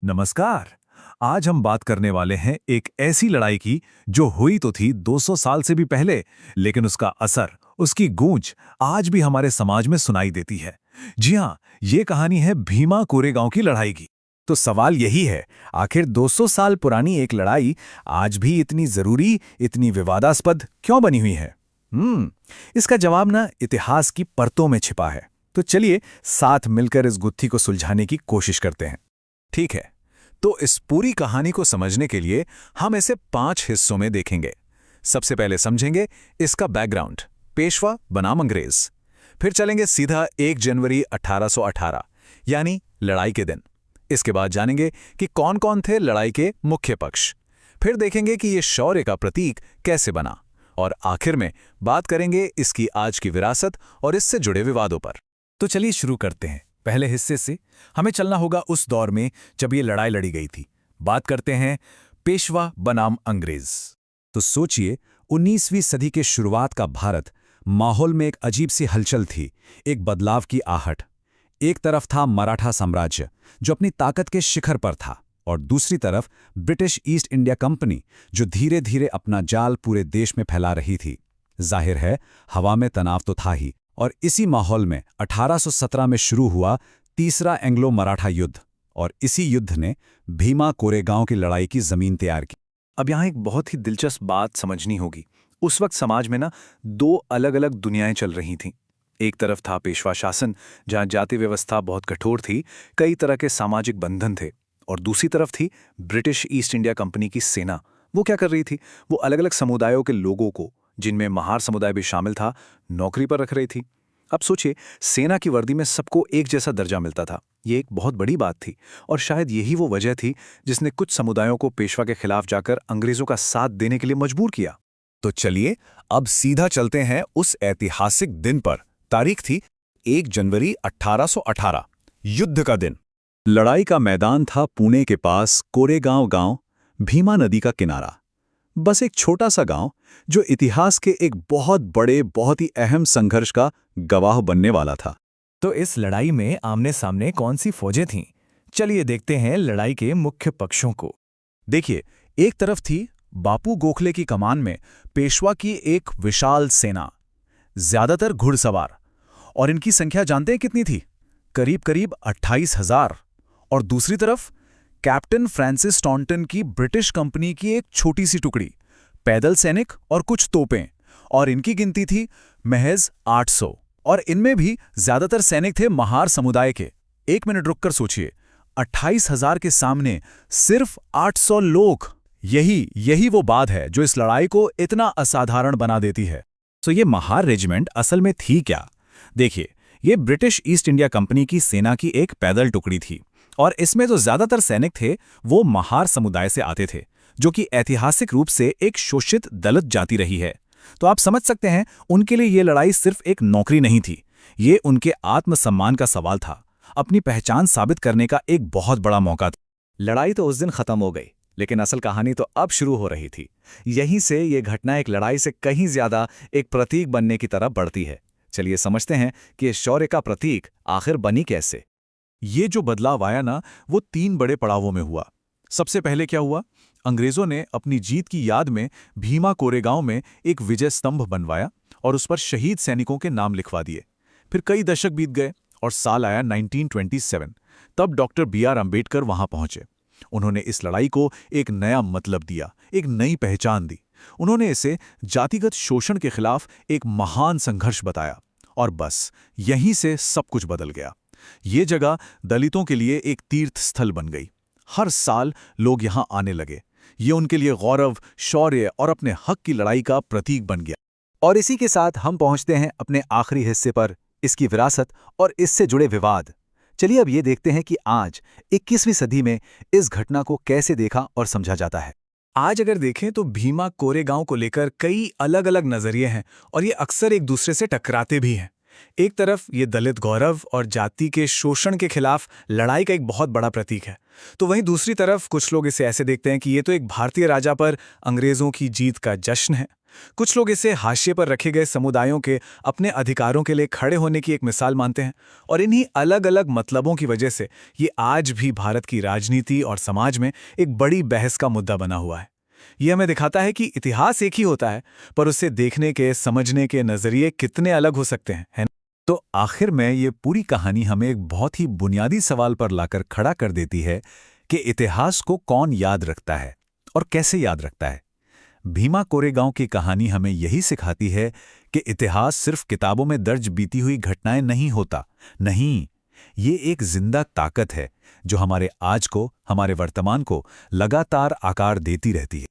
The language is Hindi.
नमस्कार। आज हम बात करने वाले हैं एक ऐसी लड़ाई की जो हुई तो थी 200 साल से भी पहले, लेकिन उसका असर, उसकी गूंज आज भी हमारे समाज में सुनाई देती है। जी हाँ, ये कहानी है भीमा कोरेगांव की लड़ाई की। तो सवाल यही है, आखिर 200 साल पुरानी एक लड़ाई आज भी इतनी जरूरी, इतनी विवादास्पद क्यों बनी हुई है? इसका जवाब ना इतिहास की परतों में छिपा है। तो चलिए साथ मिलकर इस गुत्थी को सुलझाने की कोशिश करते हैं। ठीक है, तो इस पूरी कहानी को समझने के लिए हम इसे 5 हिस्सों में देखेंगे। सबसे पहले समझेंगे इसका बैकग्राउंड, पेशवा बनाम अंग्रेज। फिर चलेंगे सीधा 1 जनवरी 1818 यानी लड़ाई के दिन। इसके बाद जानेंगे कि कौन कौन थे लड़ाई के मुख्य पक्ष। फिर देखेंगे कि ये शौर्य का प्रतीक कैसे बना, और आखिर में बात करेंगे इसकी आज की विरासत और इससे जुड़े विवादों पर। तो चलिए शुरू करते हैं पहले हिस्से से। हमें चलना होगा उस दौर में जब ये लड़ाई लड़ी गई थी। बात करते हैं पेशवा बनाम अंग्रेज। तो सोचिए, 19वीं सदी के शुरुआत का भारत, माहौल में एक अजीब सी हलचल थी, एक बदलाव की आहट। एक तरफ था मराठा साम्राज्य जो अपनी ताकत के शिखर पर था, और दूसरी तरफ ब्रिटिश ईस्ट इंडिया कंपनी जो धीरे धीरे अपना जाल पूरे देश में फैला रही थी। जाहिर है, हवा में तनाव तो था ही, और इसी माहौल में 1817 में शुरू हुआ तीसरा एंग्लो मराठा युद्ध, और इसी युद्ध ने भीमा कोरेगांव की लड़ाई की जमीन तैयार की। अब यहाँ एक बहुत ही दिलचस्प बात समझनी होगी। उस वक्त समाज में ना 2 अलग-अलग दुनियाएं चल रही थीं। एक तरफ था पेशवा शासन, जहाँ जाति व्यवस्था बहुत कठोर थी, कई तरह के सामाजिक बंधन थे। और दूसरी तरफ थी ब्रिटिश ईस्ट इंडिया कंपनी की सेना। वो क्या कर रही थी? वो अलग-अलग समुदायों के लोगों को, जिनमें महार समुदाय भी शामिल था, नौकरी पर रख रही थी। अब सोचिए, सेना की वर्दी में सबको एक जैसा दर्जा मिलता था। ये एक बहुत बड़ी बात थी, और शायद यही वो वजह थी जिसने कुछ समुदायों को पेशवा के खिलाफ जाकर अंग्रेजों का साथ देने के लिए मजबूर किया। तो चलिए अब सीधा चलते हैं उस ऐतिहासिक दिन पर। तारीख थी 1 जनवरी 1818, युद्ध का दिन। लड़ाई का मैदान था पुणे के पास कोरेगांव गांव, भीमा नदी का किनारा। बस एक छोटा सा गांव जो इतिहास के एक बहुत बड़े, बहुत ही अहम संघर्ष का गवाह बनने वाला था। तो इस लड़ाई में आमने सामने कौन सी फौजें थीं? चलिए देखते हैं लड़ाई के मुख्य पक्षों को। देखिए, एक तरफ थी बापू गोखले की कमान में पेशवा की एक विशाल सेना, ज्यादातर घुड़सवार। और इनकी संख्या जानते हैं कितनी थी? करीब करीब 28,000। और दूसरी तरफ कैप्टन फ्रांसिस टॉन्टन की ब्रिटिश कंपनी की एक छोटी सी टुकड़ी, पैदल सैनिक और कुछ तोपें, और इनकी गिनती थी महज 800। और इनमें भी ज्यादातर सैनिक थे महार समुदाय के। 1 मिनट रुककर सोचिए, 28,000 के सामने सिर्फ 800 लोग। यही वो बात है जो इस लड़ाई को इतना असाधारण बना देती है। तो ये महार रेजिमेंट असल में थी क्या? देखिए, ये ब्रिटिश ईस्ट इंडिया कंपनी की सेना की एक पैदल टुकड़ी थी, और इसमें जो ज्यादातर सैनिक थे वो महार समुदाय से आते थे, जो कि ऐतिहासिक रूप से एक शोषित दलित जाति रही है। तो आप समझ सकते हैं, उनके लिए ये लड़ाई सिर्फ एक नौकरी नहीं थी, ये उनके आत्मसम्मान का सवाल था, अपनी पहचान साबित करने का एक बहुत बड़ा मौका था। लड़ाई तो उस दिन खत्म हो गई, लेकिन असल कहानी तो अब शुरू हो रही थी। यहीं से ये घटना एक लड़ाई से कहीं ज्यादा एक प्रतीक बनने की तरफ बढ़ती है। चलिए समझते हैं कि इस शौर्य का प्रतीक आखिर बनी कैसे। ये जो बदलाव आया ना, वो 3 बड़े पड़ावों में हुआ। सबसे पहले क्या हुआ? अंग्रेजों ने अपनी जीत की याद में भीमा कोरेगांव में एक विजय स्तंभ बनवाया और उस पर शहीद सैनिकों के नाम लिखवा दिए। फिर कई दशक बीत गए और साल आया 1927। तब डॉक्टर BR अम्बेडकर वहां पहुंचे। उन्होंने इस लड़ाई को एक नया मतलब दिया, एक नई पहचान दी। उन्होंने इसे जातिगत शोषण के खिलाफ एक महान संघर्ष बताया, और बस यहीं से सब कुछ बदल गया। ये जगह दलितों के लिए एक तीर्थ स्थल बन गई। हर साल लोग यहां आने लगे। ये उनके लिए गौरव, शौर्य और अपने हक की लड़ाई का प्रतीक बन गया। और इसी के साथ हम पहुंचते हैं अपने आखिरी हिस्से पर, इसकी विरासत और इससे जुड़े विवाद। चलिए अब ये देखते हैं कि आज 21वीं सदी में इस घटना को कैसे देखा और समझा जाता है। आज अगर देखें तो भीमा कोरेगांव को लेकर कई अलग अलग नजरिए हैं, और ये अक्सर एक दूसरे से टकराते भी हैं। एक तरफ ये दलित गौरव और जाति के शोषण के खिलाफ लड़ाई का एक बहुत बड़ा प्रतीक है, तो वहीं दूसरी तरफ कुछ लोग इसे ऐसे देखते हैं कि ये तो एक भारतीय राजा पर अंग्रेजों की जीत का जश्न है। कुछ लोग इसे हाशिए पर रखे गए समुदायों के अपने अधिकारों के लिए खड़े होने की एक मिसाल मानते हैं, और इन्हीं अलग अलग मतलबों की वजह से ये आज भी भारत की राजनीति और समाज में एक बड़ी बहस का मुद्दा बना हुआ है। यह हमें दिखाता है कि इतिहास एक ही होता है, पर उसे देखने के, समझने के नजरिए कितने अलग हो सकते हैं, है ना? तो आखिर में ये पूरी कहानी हमें एक बहुत ही बुनियादी सवाल पर लाकर खड़ा कर देती है कि इतिहास को कौन याद रखता है और कैसे याद रखता है। भीमा कोरेगांव की कहानी हमें यही सिखाती है कि इतिहास सिर्फ किताबों में दर्ज बीती हुई घटनाएं नहीं होता। नहीं, ये एक जिंदा ताकत है जो हमारे आज को, हमारे वर्तमान को लगातार आकार देती रहती है।